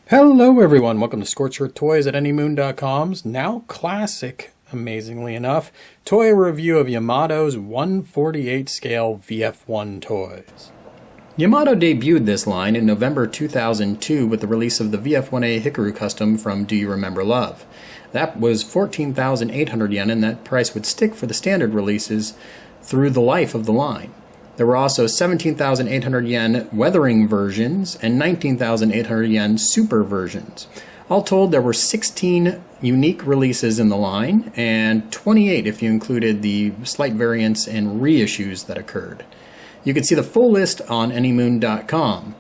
Hello everyone, welcome to Scorcher Toys at anymoon.com's now classic, amazingly enough, toy review of Yamato's 1/48 scale VF1 toys. Yamato debuted this line in November 2002 with the release of the VF1A Hikaru Custom from Do You Remember Love. That was 14,800 yen, and that price would stick for the standard releases through the life of the line. There were also 17,800 yen weathering versions and 19,800 yen super versions. All told, there were 16 unique releases in the line, and 28 if you included the slight variants and reissues that occurred. You can see the full list on anymoon.com.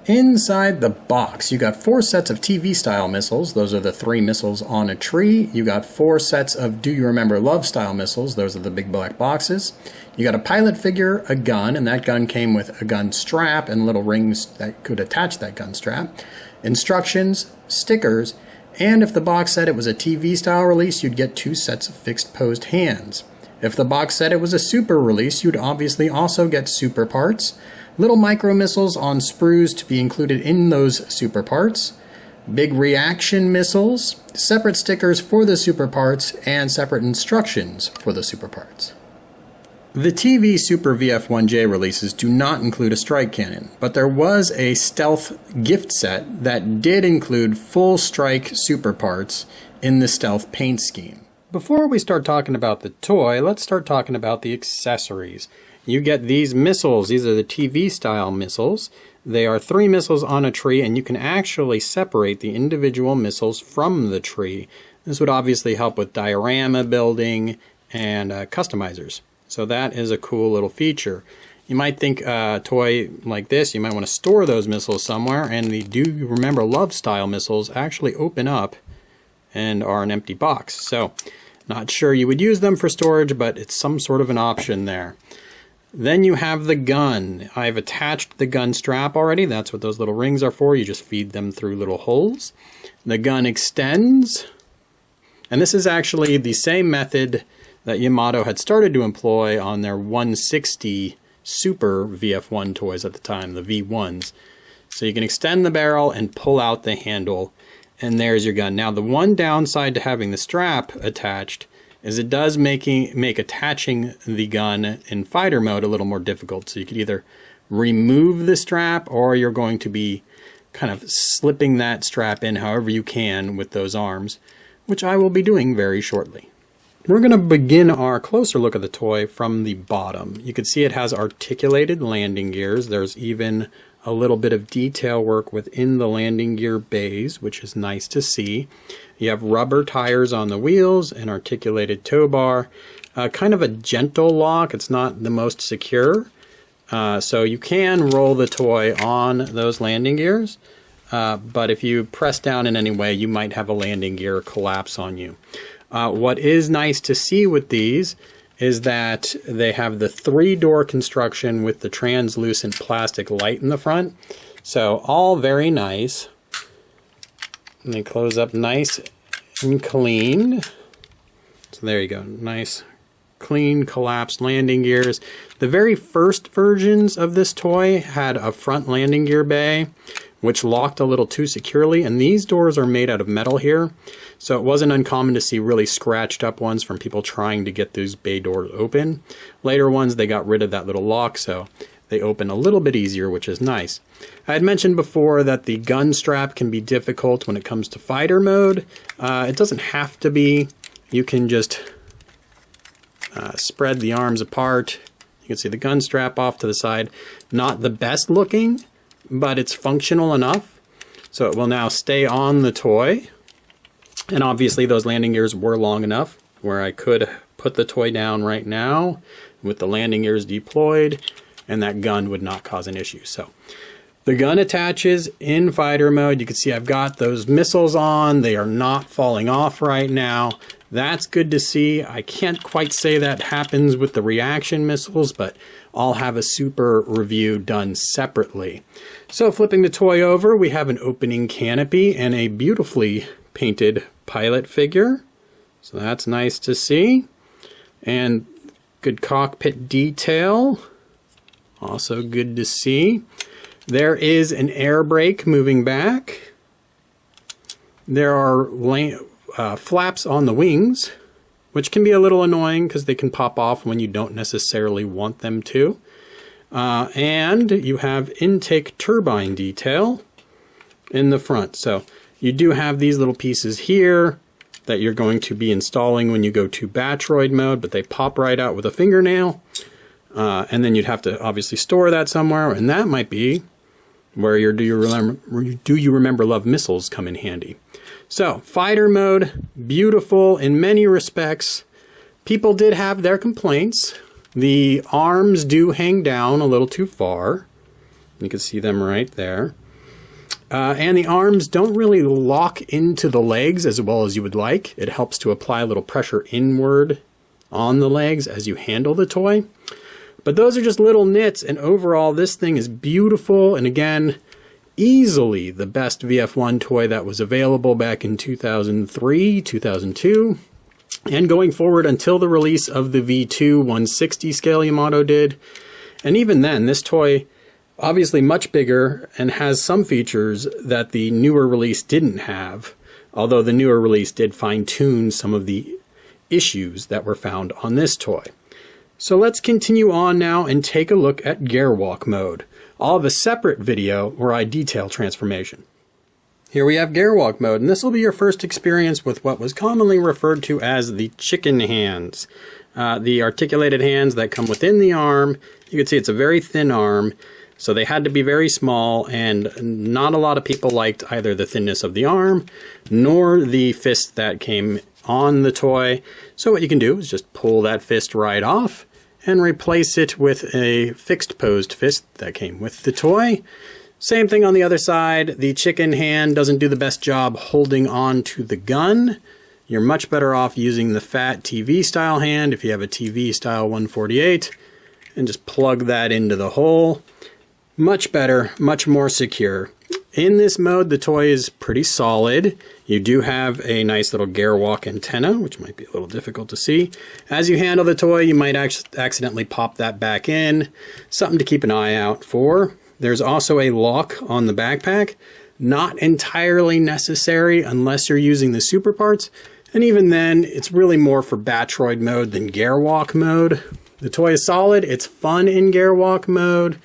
Inside the box, you got 4 sets of TV-style missiles. Those are the 3 missiles on a tree. You got 4 sets of Do You Remember Love-style missiles. Those are the big black boxes. You got a pilot figure, a gun, and that gun came with a gun strap and little rings that could attach that gun strap. Instructions, stickers, and if the box said it was a TV-style release, you'd get 2 sets of fixed-posed hands. If the box said it was a super release, you'd obviously also get super parts, little micro missiles on sprues to be included in those super parts, big reaction missiles, separate stickers for the super parts, and separate instructions for the super parts. The TV Super VF1J releases do not include a strike cannon, but there was a stealth gift set that did include full strike super parts in the stealth paint scheme. Before we start talking about the toy, let's start talking about the accessories. You get these missiles. These are the TV style missiles. They are 3 missiles on a tree, and you can actually separate the individual missiles from the tree. This would obviously help with diorama building and customizers. So that is a cool little feature. You might think a toy like this, you might want to store those missiles somewhere, and the Do You Remember Love style missiles actually open up and are an empty box. So not sure you would use them for storage, but it's some sort of an option there. Then you have the gun. I've attached the gun strap already. That's what those little rings are for. You just feed them through little holes. The gun extends. And this is actually the same method that Yamato had started to employ on their 160 Super VF1 toys at the time, the V1s. So you can extend the barrel and pull out the handle, and there's your gun. Now the one downside to having the strap attached is it does make attaching the gun in fighter mode a little more difficult. So you could either remove the strap, or you're going to be kind of slipping that strap in however you can with those arms, which I will be doing very shortly. We're going to begin our closer look at the toy from the bottom. You can see it has articulated landing gears. There's even a little bit of detail work within the landing gear bays, which is nice to see. You have rubber tires on the wheels, an articulated tow bar, kind of a gentle lock. It's not the most secure, so you can roll the toy on those landing gears, but if you press down in any way, you might have a landing gear collapse on you. What is nice to see with these is that they have the 3-door construction with the translucent plastic light in the front. So all very nice. And they close up nice and clean. So there you go. Nice, clean, collapsed landing gears. The very first versions of this toy had a front landing gear bay, which locked a little too securely, and these doors are made out of metal here, so it wasn't uncommon to see really scratched up ones from people trying to get these bay doors open. Later ones, they got rid of that little lock, so they open a little bit easier, which is nice. I had mentioned before that the gun strap can be difficult when it comes to fighter mode. It doesn't have to be. You can just spread the arms apart. You can see the gun strap off to the side. Not the best looking, but it's functional enough, so it will now stay on the toy. And obviously those landing gears were long enough where I could put the toy down right now with the landing gears deployed, and that gun would not cause an issue. So the gun attaches in fighter mode. You can see I've got those missiles on. They are not falling off right now. That's good to see. I can't quite say that happens with the reaction missiles, but I'll have a super review done separately. So flipping the toy over, we have an opening canopy and a beautifully painted pilot figure. So that's nice to see. And good cockpit detail. Also good to see. There is an air brake moving back. There are flaps on the wings, which can be a little annoying because they can pop off when you don't necessarily want them to. And you have intake turbine detail in the front. So you do have these little pieces here that you're going to be installing when you go to Batroid mode, but they pop right out with a fingernail. And then you'd have to obviously store that somewhere, and that might be where your Do You Remember Love missiles come in handy. So, fighter mode, beautiful in many respects. People did have their complaints. The arms do hang down a little too far. You can see them right there. And the arms don't really lock into the legs as well as you would like. It helps to apply a little pressure inward on the legs as you handle the toy. But those are just little nits, and overall this thing is beautiful, and again, easily the best VF1 toy that was available back in 2003, 2002, and going forward until the release of the V2 160 scale Yamato did. And even then, this toy obviously much bigger and has some features that the newer release didn't have, although the newer release did fine-tune some of the issues that were found on this toy. So let's continue on now and take a look at Gearwalk mode. I'll have a separate video where I detail transformation. Here we have Gearwalk mode, and this will be your first experience with what was commonly referred to as the chicken hands. The articulated hands that come within the arm. You can see it's a very thin arm, so they had to be very small, and not a lot of people liked either the thinness of the arm nor the fist that came on the toy. So what you can do is just pull that fist right off and replace it with a fixed posed fist that came with the toy. Same thing on the other side. The chicken hand doesn't do the best job holding on to the gun. You're much better off using the fat TV style hand if you have a TV style 148, and just plug that into the hole. Much better, much more secure. In this mode, the toy is pretty solid. You do have a nice little Gearwalk antenna, which might be a little difficult to see. As you handle the toy, you might accidentally pop that back in. Something to keep an eye out for. There's also a lock on the backpack. Not entirely necessary unless you're using the super parts. And even then, it's really more for Batroid mode than Gearwalk mode. The toy is solid. It's fun in Gearwalk mode.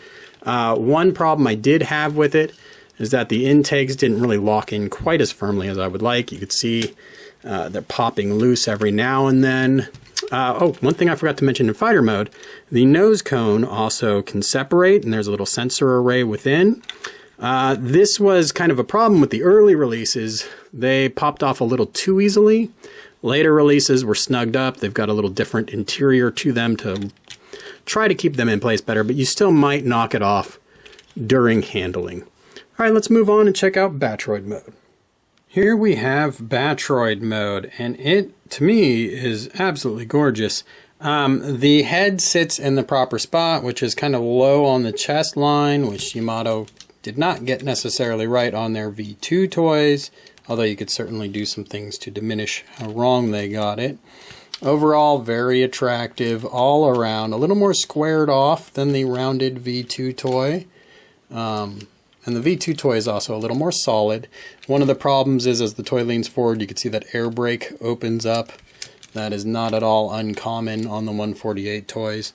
One problem I did have with it is that the intakes didn't really lock in quite as firmly as I would like. You could see they're popping loose every now and then. One thing I forgot to mention in fighter mode, the nose cone also can separate, and there's a little sensor array within. This was kind of a problem with the early releases. They popped off a little too easily. Later releases were snugged up. They've got a little different interior to them to try to keep them in place better, but you still might knock it off during handling. All right, let's move on and check out Batroid mode. Here we have Batroid mode, and it, to me, is absolutely gorgeous. The head sits in the proper spot, which is kind of low on the chest line, which Yamato did not get necessarily right on their V2 toys, although you could certainly do some things to diminish how wrong they got it. Overall, very attractive all around, a little more squared off than the rounded V2 toy. And the V2 toy is also a little more solid. One of the problems is as the toy leans forward, you can see that air brake opens up. That is not at all uncommon on the 148 toys.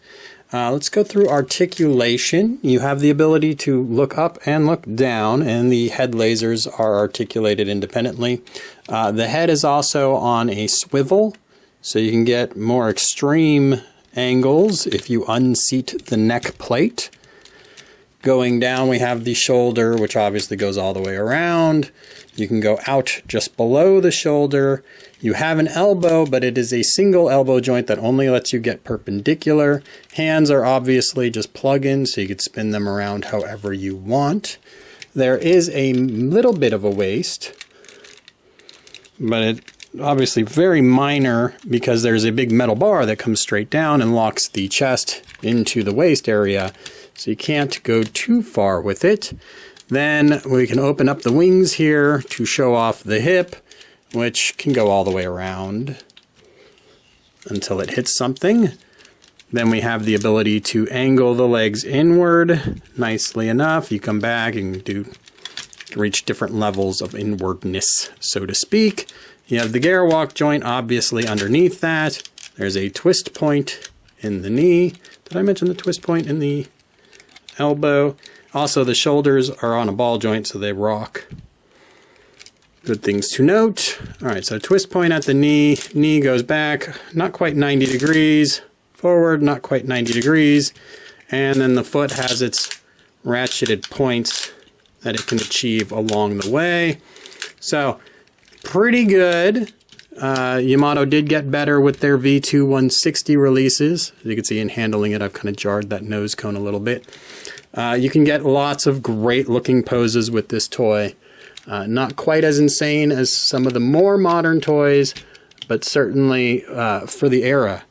Let's go through articulation. You have the ability to look up and look down, and the head lasers are articulated independently. The head is also on a swivel, so you can get more extreme angles if you unseat the neck plate. Going down, we have the shoulder, which obviously goes all the way around. You can go out just below the shoulder. You have an elbow, but it is a single elbow joint that only lets you get perpendicular. Hands are obviously just plug-ins, so you could spin them around however you want. There is a little bit of a waist, but it obviously very minor because there's a big metal bar that comes straight down and locks the chest into the waist area. So you can't go too far with it. Then we can open up the wings here to show off the hip, which can go all the way around until it hits something. Then we have the ability to angle the legs inward nicely enough. You come back and do reach different levels of inwardness, so to speak. You have the Garewalk joint obviously underneath that. There's a twist point in the knee. Did I mention the twist point in the elbow? Also, the shoulders are on a ball joint, so they rock. Good things to note. All right, so twist point at the knee. Knee goes back, not quite 90 degrees. Forward, not quite 90 degrees. And then the foot has its ratcheted points that it can achieve along the way. So, pretty good. Yamato did get better with their V2 160 releases. As you can see in handling it, I've kind of jarred that nose cone a little bit. You can get lots of great looking poses with this toy. Not quite as insane as some of the more modern toys, but certainly for the era,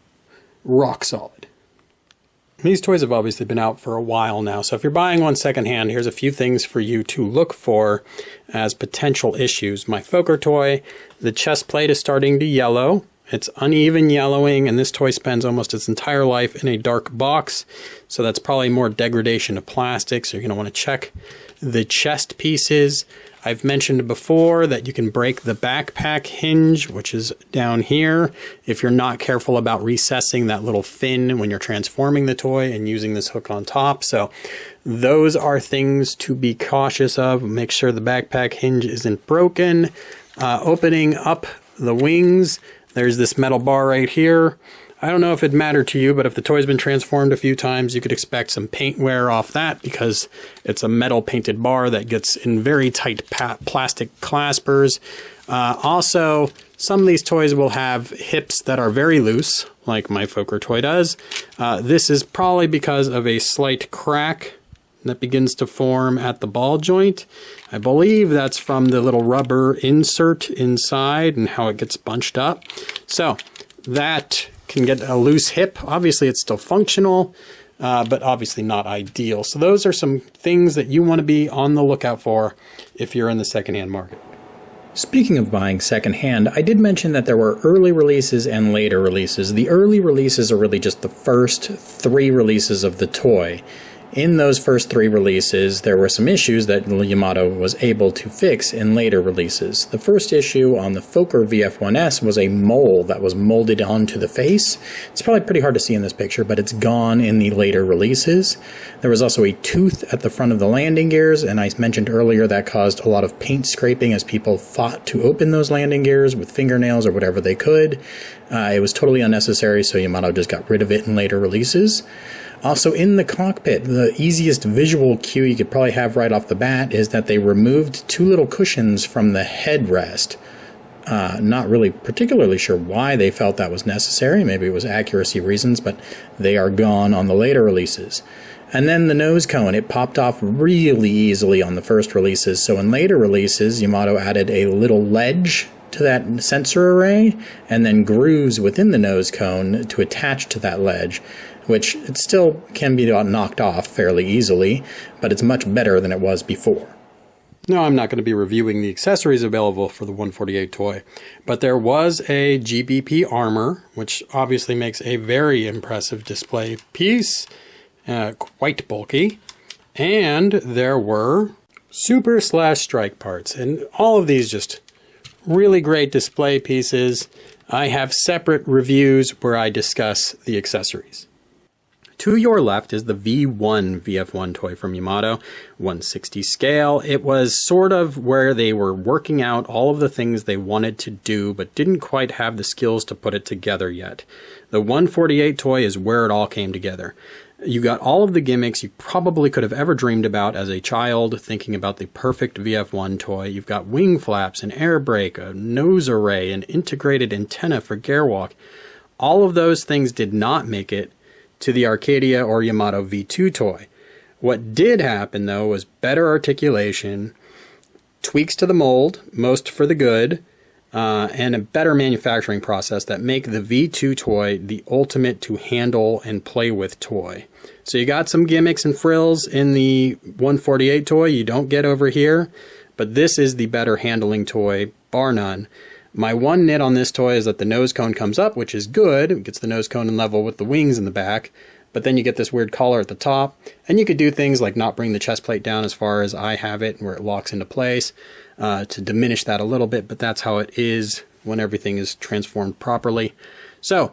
rock solid. These toys have obviously been out for a while now, so if you're buying one secondhand, here's a few things for you to look for as potential issues. My Fokker toy, the chest plate is starting to yellow. It's uneven yellowing, and this toy spends almost its entire life in a dark box, so that's probably more degradation of plastic, so you're going to want to check the chest pieces. I've mentioned before that you can break the backpack hinge, which is down here, if you're not careful about recessing that little fin when you're transforming the toy and using this hook on top. So those are things to be cautious of. Make sure the backpack hinge isn't broken. Opening up the wings, there's this metal bar right here. I don't know if it mattered to you, but if the toy's been transformed a few times, you could expect some paint wear off that because it's a metal painted bar that gets in very tight plastic claspers. Also, some of these toys will have hips that are very loose, like my Fokker toy does. This is probably because of a slight crack that begins to form at the ball joint. I believe that's from the little rubber insert inside and how it gets bunched up. So that can get a loose hip. Obviously it's still functional, but obviously not ideal. So those are some things that you want to be on the lookout for if you're in the secondhand market. Speaking of buying secondhand, I did mention that there were early releases and later releases. The early releases are really just the first 3 releases of the toy. In those first 3 releases, there were some issues that Yamato was able to fix in later releases. The first issue on the Fokker VF1S was a mole that was molded onto the face. It's probably pretty hard to see in this picture, but it's gone in the later releases. There was also a tooth at the front of the landing gears, and I mentioned earlier that caused a lot of paint scraping as people fought to open those landing gears with fingernails or whatever they could. It was totally unnecessary, so Yamato just got rid of it in later releases. Also, in the cockpit, the easiest visual cue you could probably have right off the bat is that they removed 2 little cushions from the headrest. Not really particularly sure why they felt that was necessary. Maybe it was accuracy reasons, but they are gone on the later releases. And then the nose cone, it popped off really easily on the first releases. So in later releases, Yamato added a little ledge to that sensor array, and then grooves within the nose cone to attach to that ledge, which it still can be knocked off fairly easily, but it's much better than it was before. No, I'm not going to be reviewing the accessories available for the 148 toy, but there was a GBP armor, which obviously makes a very impressive display piece, quite bulky, and there were super/strike parts, and all of these just really great display pieces. I have separate reviews where I discuss the accessories. To your left is the V1 VF1 toy from Yamato, 160 scale. It was sort of where they were working out all of the things they wanted to do, but didn't quite have the skills to put it together yet. The 148 toy is where it all came together. You got all of the gimmicks you probably could have ever dreamed about as a child, thinking about the perfect VF1 toy. You've got wing flaps, an air brake, a nose array, an integrated antenna for Garewalk. All of those things did not make it to the Arcadia or Yamato V2 toy. What did happen, though, was better articulation, tweaks to the mold, most for the good, and a better manufacturing process that make the V2 toy the ultimate to handle and play with toy. So you got some gimmicks and frills in the 148 toy you don't get over here, but this is the better handling toy, bar none. My one nit on this toy is that the nose cone comes up, which is good. It gets the nose cone in level with the wings in the back, but then you get this weird collar at the top, and you could do things like not bring the chest plate down as far as I have it, where it locks into place, to diminish that a little bit, but that's how it is when everything is transformed properly. So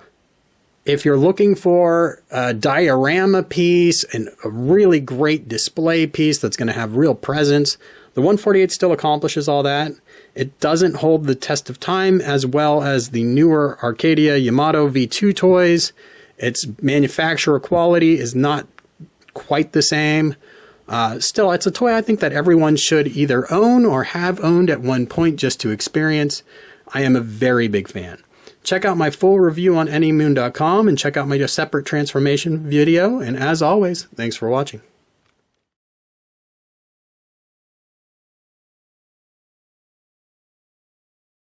if you're looking for a diorama piece and a really great display piece that's going to have real presence, the 148 still accomplishes all that. It doesn't hold the test of time as well as the newer Arcadia Yamato V2 toys. Its manufacturer quality is not quite the same. Still, it's a toy I think that everyone should either own or have owned at one point just to experience. I am a very big fan. Check out my full review on anymoon.com and check out my separate transformation video. And as always, thanks for watching.